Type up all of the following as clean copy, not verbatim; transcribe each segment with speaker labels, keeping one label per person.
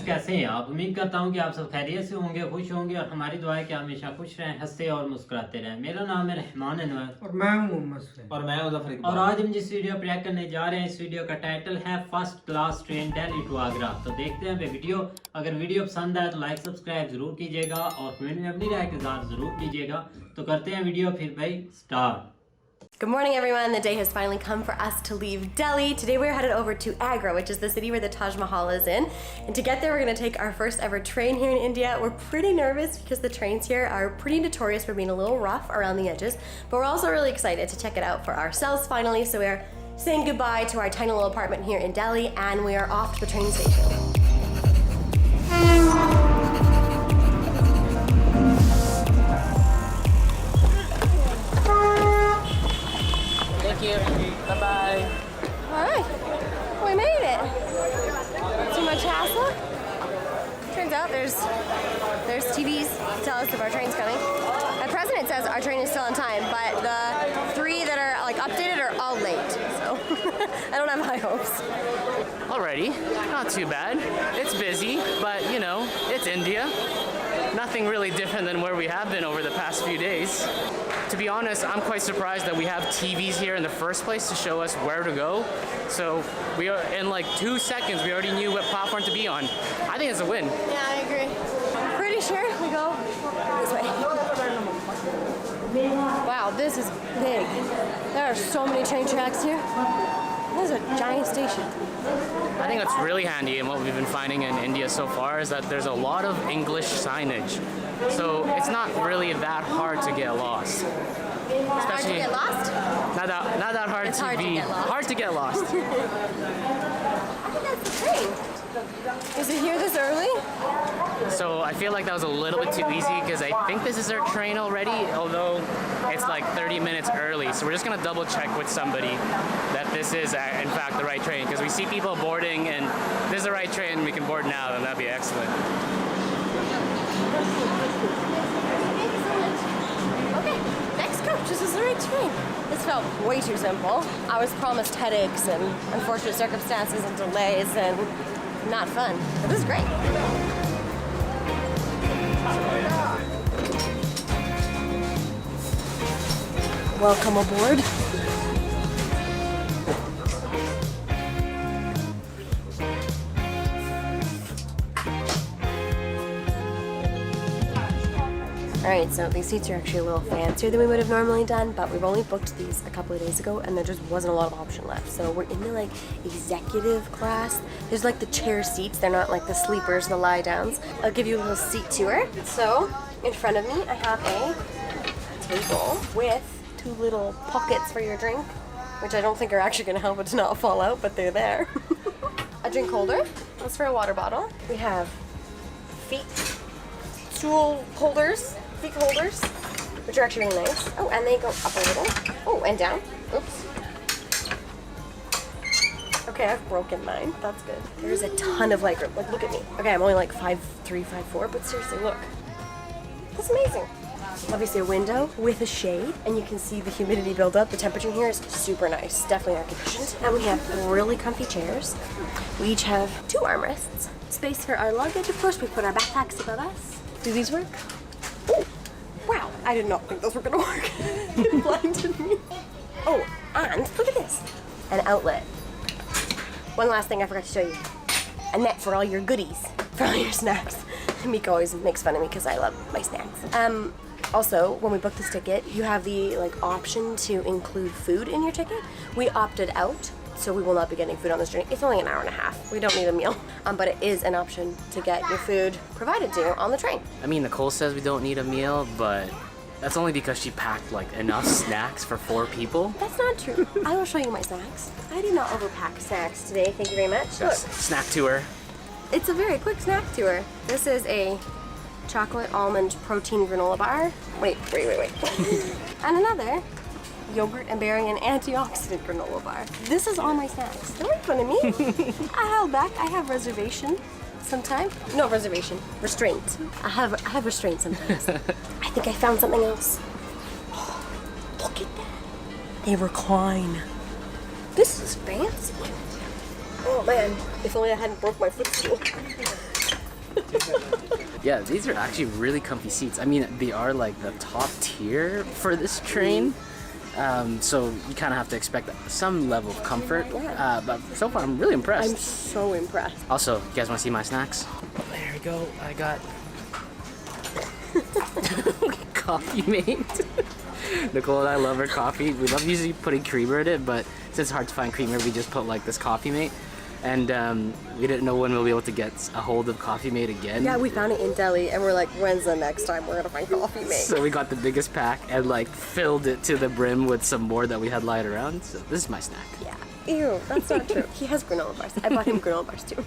Speaker 1: कैसे हैं आप? उम्मीद करता हूं कि आप सब खैरियत से होंगे, खुश होंगे और हमारी दुआ है कि हमेशा खुश रहें, हंसते और मुस्कुराते रहें। मेरा नाम है रहमान अनवर
Speaker 2: और मैं हूं मोहम्मद
Speaker 3: और मैं ज़फर इकबाल।
Speaker 1: और आज हम जिस वीडियो पर रिएक्ट करने जा रहे हैं, इस वीडियो का टाइटल है first class train Delhi to Agra. तो देखते हैं वीडियो। अगर वीडियो पसंद आए तो लाइक सब्सक्राइब जरूर कीजिएगा और कमेंट में अपनी राय के साथ जरूर कीजिएगा। तो करते हैं वीडियो फिर भाई start.
Speaker 4: Good morning, everyone. The day has finally come for us to leave Delhi. Today we're headed over to Agra, which is the city where the Taj Mahal is in. And to get there, we're going to take our first ever train here in India. We're pretty nervous because the trains here are pretty notorious for being a little rough around the edges. But we're also really excited to check it out for ourselves finally. So we're saying goodbye to our tiny little apartment here in Delhi, and we are off to the train station.
Speaker 3: Thank you. Bye-bye.
Speaker 4: All right, we made it. Too much hassle? Turns out there's TVs to tell us if our train's coming. The president says our train is still on time, but the three that are like updated are all late. So I don't have high hopes.
Speaker 5: Alrighty, not too bad. It's busy, but you know, it's India. Nothing really different than where we have been over the past few days. To be honest, I'm quite surprised that we have TVs here in the first place to show us where to go. So we are in like 2 seconds, we already knew what platform to be on. I think it's a win.
Speaker 4: Yeah, I agree. I'm pretty sure we go this way. Wow, this is big. There are so many train tracks here. This is a giant station.
Speaker 5: I think what's really handy and what we've been finding in India so far is that there's a lot of English signage. So it's not really that hard to get lost.
Speaker 4: Hard to get lost?
Speaker 5: Not that hard
Speaker 4: It's
Speaker 5: to
Speaker 4: hard to
Speaker 5: be
Speaker 4: get lost.
Speaker 5: hard to get lost.
Speaker 4: I think that's the train. Is it here this early?
Speaker 5: So I feel like that was a little bit too easy because I think this is our train already, although it's like 30 minutes early. So we're just gonna double check with somebody that this is in fact the right train, because we see people boarding and if this is the right train, we can board now, then that'd be excellent.
Speaker 4: Okay, next coach. This is the right train. This felt way too simple. I was promised headaches and unfortunate circumstances and delays and not fun. But this is great. Welcome aboard. Alright, so these seats are actually a little fancier than we would have normally done, but we've only booked these a couple of days ago and there just wasn't a lot of option left. So we're in the like executive class. There's like the chair seats, they're not like the sleepers, the lie downs. I'll give you a little seat tour. So in front of me I have a table with 2 little pockets for your drink, which I don't think are actually going to help it to not fall out, but they're there. A drink holder, that's for a water bottle. We have stool holders, feet holders, which are actually really nice. Oh, and they go up a little. Oh, and down. Oops. Okay, I've broken mine. That's good. There's a ton of leg room. Like, look at me. Okay, I'm only like 5'3", 5'4", but seriously, look. That's amazing. Obviously a window with a shade, and you can see the humidity build up. The temperature here is super nice, definitely air conditioned. And we have really comfy chairs. We each have 2 armrests. Space for our luggage, of course. We put our backpacks above us. Do these work? Oh, wow, I did not think those were gonna work. It blinded me. Oh, and look at this, an outlet. One last thing I forgot to show you. A net for all your goodies, for all your snacks. Mika always makes fun of me because I love my snacks. Also, when we booked this ticket, you have the option to include food in your ticket. We opted out, so we will not be getting food on this journey. It's only an hour and a half. We don't need a meal, but it is an option to get your food provided to you on the train.
Speaker 5: I mean, Nicole says we don't need a meal, but that's only because she packed like enough snacks for 4 people.
Speaker 4: That's not true. I will show you my snacks. I did not overpack snacks today, thank you very much. Look.
Speaker 5: Snack tour.
Speaker 4: It's a very quick snack tour. This is a chocolate almond protein granola bar. Wait. And another yogurt and berry and antioxidant granola bar. This is all my snacks. Don't make fun of me. I held back. I have reservation sometimes. No reservation. Restraint. I have restraint sometimes. I think I found something else. Oh, look at that. They recline. This is fancy. Oh man, if only I hadn't broke my footstool.
Speaker 5: Yeah, these are actually really comfy seats. I mean, they are like the top tier for this train. So you kind of have to expect some level of comfort. But so far, I'm really impressed.
Speaker 4: I'm so impressed.
Speaker 5: Also, you guys want to see my snacks? There we go. I got Coffee Mate. Nicole and I love our coffee. We love usually putting creamer in it, but since it's hard to find creamer, we just put like this Coffee Mate. And we didn't know when we'll be able to get a hold of Coffee Mate again.
Speaker 4: Yeah, we found it in Delhi, and we're like, when's the next time we're gonna find Coffee Mate?
Speaker 5: So we got the biggest pack and like filled it to the brim with some more that we had lying around. So this is my snack.
Speaker 4: Yeah. Ew, that's not true. He has granola bars. I bought him granola bars too.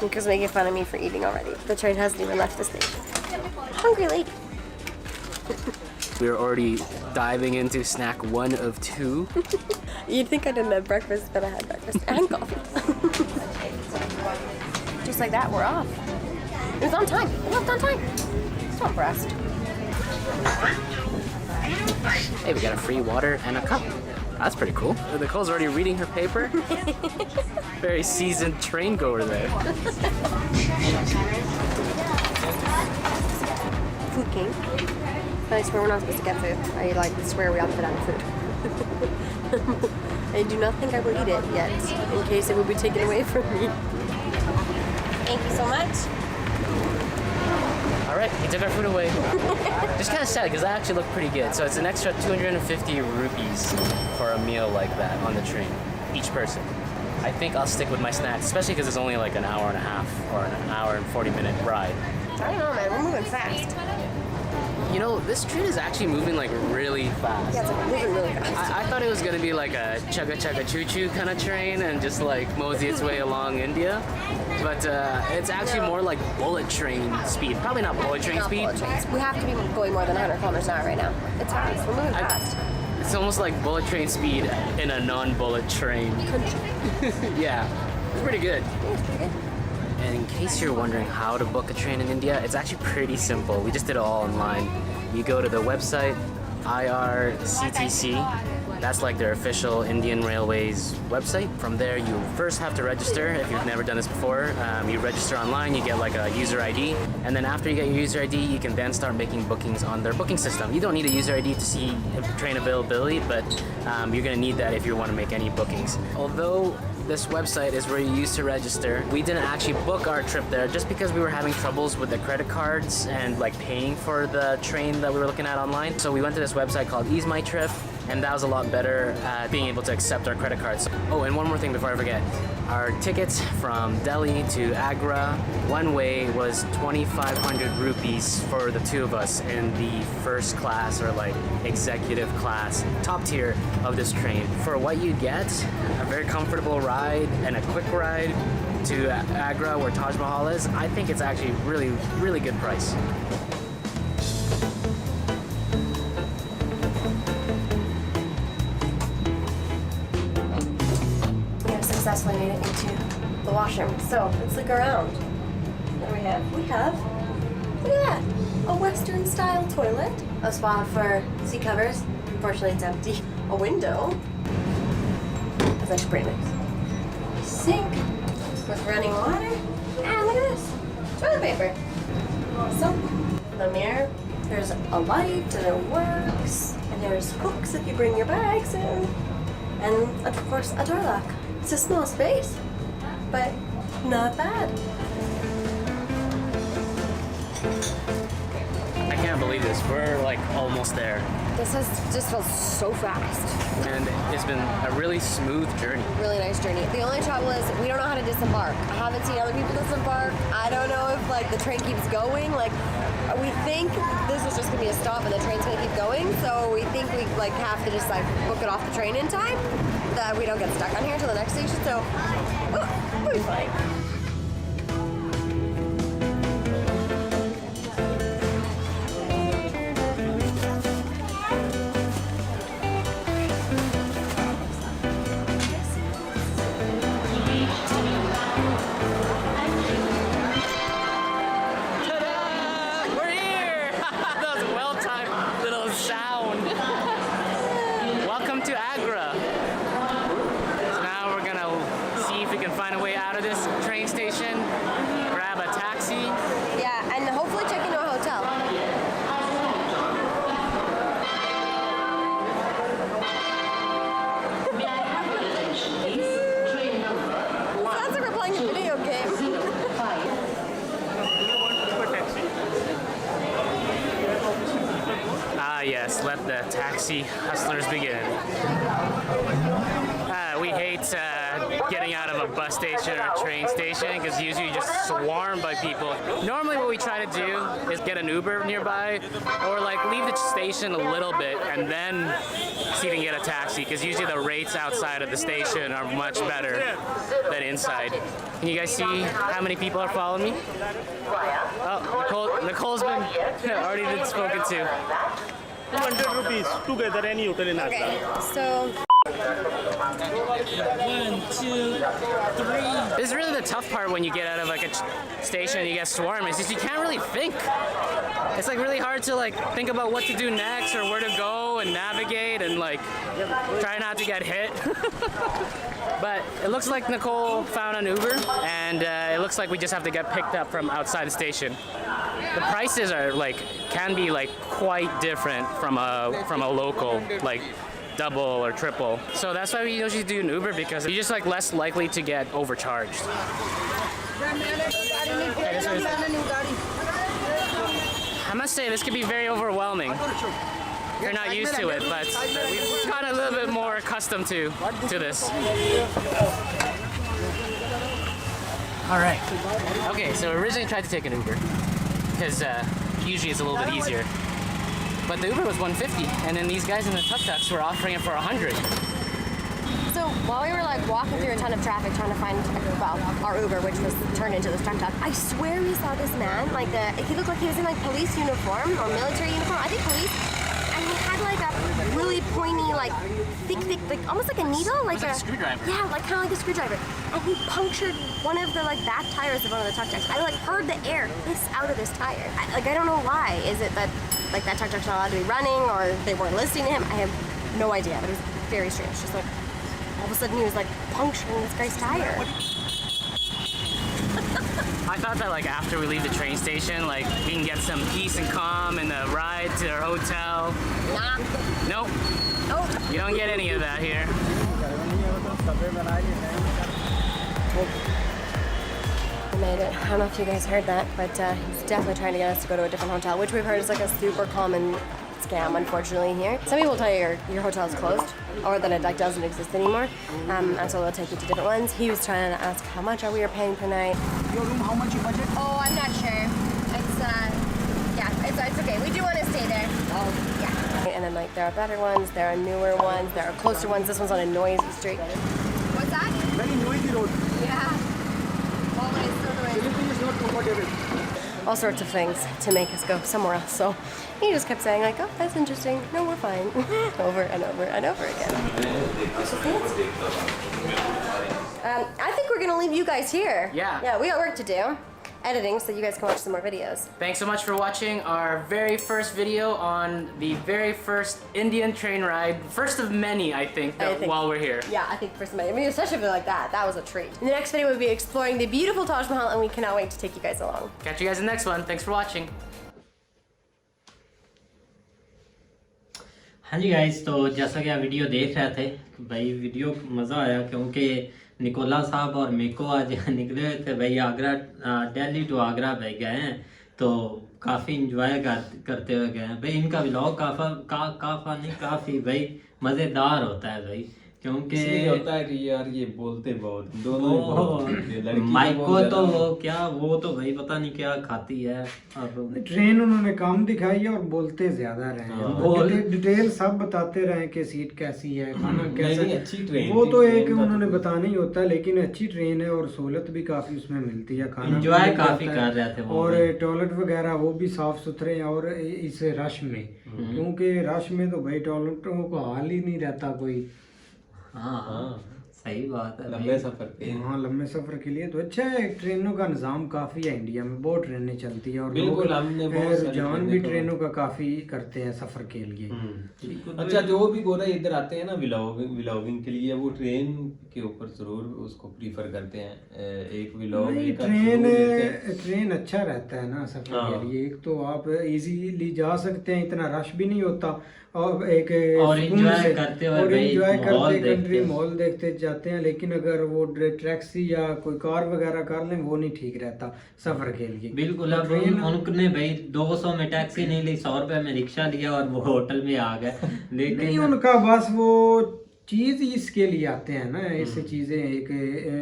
Speaker 4: Nico's making fun of me for eating already. The train hasn't even left the station. Hungry lady.
Speaker 5: We're already diving into snack 1 of 2.
Speaker 4: You'd think I didn't have breakfast, but I had breakfast and coffee. Just like that, we're off. It was on time. We left on time. So impressed.
Speaker 5: Hey, we got a free water and a cup. That's pretty cool. Nicole's already reading her paper. Very seasoned train goer there.
Speaker 4: Food King. I swear we're not supposed to get food. I like swear we have to put out food. I do not think I will eat it yet, in case it will be taken away from me. Thank you so much.
Speaker 5: Alright, he took our food away. Just kind of sad because that actually looked pretty good. So it's an extra 250 rupees for a meal like that on the train, each person. I think I'll stick with my snacks, especially because it's only like an hour and a half or an hour and 40-minute ride.
Speaker 4: I don't know, man. We're moving fast.
Speaker 5: You know, this train is actually moving like really fast.
Speaker 4: Yeah, it's like moving really fast.
Speaker 5: I thought it was gonna be like a chugga chugga choo choo kind of train and just like mosey its way along India, but it's actually more like bullet train speed. Probably not bullet train speed.
Speaker 4: Bullet trains. We have to be going more than 100 kilometers an hour right now. It's fast. We're moving fast.
Speaker 5: It's almost like bullet train speed in a non-bullet train. Yeah, it's pretty good.
Speaker 4: Yeah, it's pretty good.
Speaker 5: And in case you're wondering how to book a train in India, it's actually pretty simple. We just did it all online. You go to the website, IRCTC. That's like their official Indian Railways website. From there, you first have to register if you've never done this before. You register online, you get like a user ID. And then after you get your user ID, you can then start making bookings on their booking system. You don't need a user ID to see train availability, but you're gonna need that if you want to make any bookings. Although this website is where you use to register, we didn't actually book our trip there just because we were having troubles with the credit cards and like paying for the train that we were looking at online. So we went to this website called Ease My Trip, and that was a lot better at being able to accept our credit cards. Oh, and one more thing before I forget. Our tickets from Delhi to Agra, one way was 2,500 rupees for the two of us in the first class or like executive class, top tier of this train. For what you get, a very comfortable ride and a quick ride to Agra where Taj Mahal is, I think it's actually really, really good price.
Speaker 4: Successfully made it into the washroom. So let's look around. What do we have? We have, look at that, a Western style toilet, a spot for seat covers. Unfortunately, it's empty. A window. That's actually pretty nice. Sink with running water. And look at this, toilet paper. Soap. The mirror. There's a light and it works. And there's hooks if you bring your bags in. And of course, a door lock. It's a small space, but not bad.
Speaker 5: I can't believe this. We're like almost there.
Speaker 4: This has just felt so fast.
Speaker 5: And it's been a really smooth journey.
Speaker 4: Really nice journey. The only trouble is we don't know how to disembark. I haven't seen other people disembark. I don't know if like the train keeps going. Like we think this is just gonna be a stop and the train's gonna keep going. So we think we like have to just like book it off the train in time, that we don't get stuck on here until the next station. So we'll be fine.
Speaker 5: Welcome to Agra. So now we're gonna see if we can find a way out of this train station, grab yes, let the taxi hustlers begin. We hate getting out of a bus station or train station because usually you're just swarmed by people. Normally what we try to do is get an Uber nearby or like leave the station a little bit and then see if you can get a taxi because usually the rates outside of the station are much better than inside. Can you guys see how many people are following me? Oh, Nicole's been already been spoken to.
Speaker 2: 200 rupees together any hotel in Agra.
Speaker 4: Okay, so
Speaker 3: 1, 2, 3.
Speaker 5: This is really the tough part when you get out of like a station and you get swarmed. It's just you can't really think. It's like really hard to like think about what to do next or where to go and navigate and like try not to get hit. But it looks like Nicole found an Uber and it looks like we just have to get picked up from outside the station. The prices are like can be like quite different from a local, like double or triple. So that's why we usually do an Uber because you're just like less likely to get overcharged. I must say this could be very overwhelming. You're not used to it, but we've gotten a little bit more accustomed to this. All right. Okay, so originally tried to take an Uber because usually it's a little bit easier. But the Uber was $150, and then these guys in the tuk-tuks were offering it for $100.
Speaker 4: So while we were like walking through a ton of traffic trying to find, well, our Uber, which was turned into this tuk-tuk, I swear we saw this man, like he looked like he was in like police uniform or military uniform, I think police, and he had like a really pointy, like thick, like almost like a needle, like
Speaker 5: a screwdriver.
Speaker 4: Yeah, like kind of like a screwdriver, and he punctured one of the like back tires of one of the tuk-tuks. I like heard the air hiss out of this tire. I don't know why. Is it that like that tuk-tuk's not allowed to be running, or they weren't listening to him? I have no idea, but it was very strange. Just like all of a sudden he was like puncturing this guy's tire.
Speaker 5: I thought that like after we leave the train station, like we can get some peace and calm in the ride to our hotel.
Speaker 4: Nah.
Speaker 5: Nope.
Speaker 4: Oh.
Speaker 5: You don't get any of that here.
Speaker 4: We made it. I don't know if you guys heard that, but he's definitely trying to get us to go to a different hotel, which we've heard is like a super common scam, unfortunately, here. Some people tell you your hotel is closed, or that it like doesn't exist anymore, and so they'll take you to different ones. He was trying to ask how much are we paying per night.
Speaker 6: Your room, how much you budget?
Speaker 4: Oh, I'm not sure. It's okay. We do want to stay there. Oh, yeah. And then like there are better ones, there are newer ones, there are closer ones. This one's on a noisy street. What's that?
Speaker 6: Very noisy road.
Speaker 4: Yeah. Always so noisy.
Speaker 6: Sleeping is not comfortable.
Speaker 4: All sorts of things to make us go somewhere else. So he just kept saying like, oh, that's interesting. No, we're fine. Over and over and over again. I think we're gonna leave you guys here.
Speaker 5: Yeah.
Speaker 4: Yeah, we got work to do. Editing, so you guys can watch some more videos.
Speaker 5: Thanks so much for watching our very first video on the very first Indian train ride. First of many, I think, while we're here.
Speaker 4: Yeah, I think for somebody, I mean, especially if you're like that was a treat. In the next video, we'll be exploring the beautiful Taj Mahal, and we cannot wait to take you guys along.
Speaker 5: Catch you guys in the next one. Thanks for watching.
Speaker 1: हाँ जी guys, तो जैसा कि आप video देख रहे थे, भाई video मज़ा आया क्योंकि निकोला साहब और मेको आज निकले हुए थे भाई आगरा, दिल्ली टू आगरा भाई गए हैं, तो काफ़ी इंजॉय करते हुए गए हैं भाई। इनका व्लॉग काफ़ी भाई मज़ेदार होता है भाई, क्योंकि
Speaker 7: होता है कि यार ये बोलते बहुत दोनों
Speaker 1: माइको तो वो तो भाई पता नहीं क्या खाती है। अब
Speaker 8: ट्रेन उन्होंने कम दिखाई है और बोलते ज्यादा रहे हैं, डिटेल सब बताते रहे कि सीट कैसी है, खाना कैसा है।
Speaker 7: अच्छी ट्रेन
Speaker 8: वो तो एक उन्होंने बताना ही होता है, लेकिन अच्छी ट्रेन है और सहूलत भी काफी उसमें मिलती है, खाना
Speaker 1: एंजॉय काफी कर रहे थे वो,
Speaker 8: और टॉयलेट वगैरह वो भी साफ सुथरे हैं। और इस रश में, क्योंकि रश में तो भाई टॉयलेटों को हाल ही नहीं रहता कोई।
Speaker 1: हाँ सही बात है,
Speaker 7: लंबे सफर के
Speaker 8: लंबे सफर के लिए तो अच्छा है। ट्रेनों का निज़ाम काफ़ी है इंडिया में, बहुत ट्रेनें चलती हैं और
Speaker 7: बिल्कुल हमने बहुत
Speaker 8: रुझान भी ट्रेनों का काफ़ी करते हैं सफ़र के लिए।
Speaker 7: अच्छा, जो भी गोरा इधर आते हैं ना व्लॉगिंग के लिए, वो ट्रेन के ऊपर जरूर उसको प्रीफर करते हैं। एक व्लॉग
Speaker 8: ट्रेन अच्छा रहता है ना सफ़र के लिए। एक तो आप इजीली जा सकते हैं, इतना रश भी नहीं होता, और एक
Speaker 1: एंजॉय करते
Speaker 8: कंट्री मॉल देखते जाते जाते हैं, लेकिन अगर वो टैक्सी या कोई कार वगैरह कर लें वो नहीं ठीक रहता सफर के लिए।
Speaker 1: बिल्कुल। अब उनने भाई 200 में टैक्सी नहीं ली, 100 रुपए में रिक्शा लिया और वो होटल में आ गए। लेकिन
Speaker 8: नहीं, उनका बस वो चीज़ इसके लिए आते हैं ना, ऐसी चीज़ें एक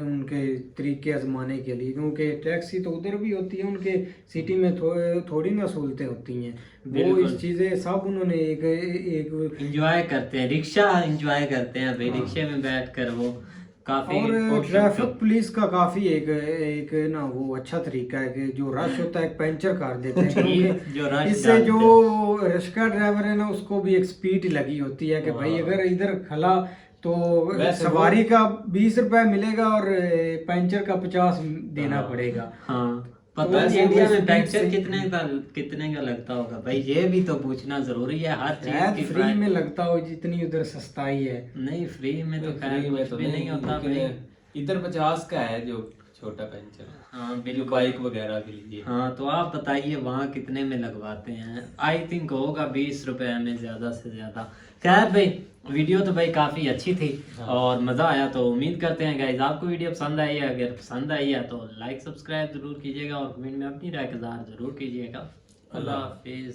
Speaker 8: उनके तरीके आजमाने के लिए, क्योंकि टैक्सी तो उधर भी होती है, उनके सिटी में थोड़ी ना सहूलतें होती हैं। वो इस चीज़ें सब उन्होंने एक
Speaker 1: एंजॉय करते हैं, रिक्शा एंजॉय करते हैं भाई, रिक्शे में बैठ कर वो काफी।
Speaker 8: और ट्रैफिक पुलिस का काफी एक ना वो अच्छा तरीका है कि जो रश होता है पंचर कर देते हैं, क्योंकि इससे जो रिक्शा ड्राइवर है ना उसको भी एक स्पीड लगी होती है कि भाई अगर इधर खला तो सवारी का 20 रुपए मिलेगा और पंचर का 50 देना पड़ेगा।
Speaker 1: हाँ, पता है इंडिया में पंचर कितने का लगता होगा भाई, ये भी तो पूछना जरूरी है। हर चीज की
Speaker 8: फ्री में लगता हो जितनी उधर सस्ताई है।
Speaker 1: नहीं, फ्री में तो खैर कुछ भी नहीं होता भाई।
Speaker 7: इधर 50 का है जो छोटा पंचर।
Speaker 1: हाँ बिल्कुल,
Speaker 7: बाइक वगैरह के लिए।
Speaker 1: हाँ, तो आप बताइए वहाँ कितने में लगवाते हैं? आई थिंक होगा 20 रुपए में ज्यादा से ज्यादा। खैर भाई, वीडियो तो भाई काफी अच्छी थी और मजा आया, तो उम्मीद करते हैं गाइस आपको वीडियो पसंद आई है। अगर पसंद आई है तो लाइक सब्सक्राइब जरूर कीजिएगा और कमेंट में अपनी राय का इज़हार जरूर कीजिएगा। अल्लाह हाफिज।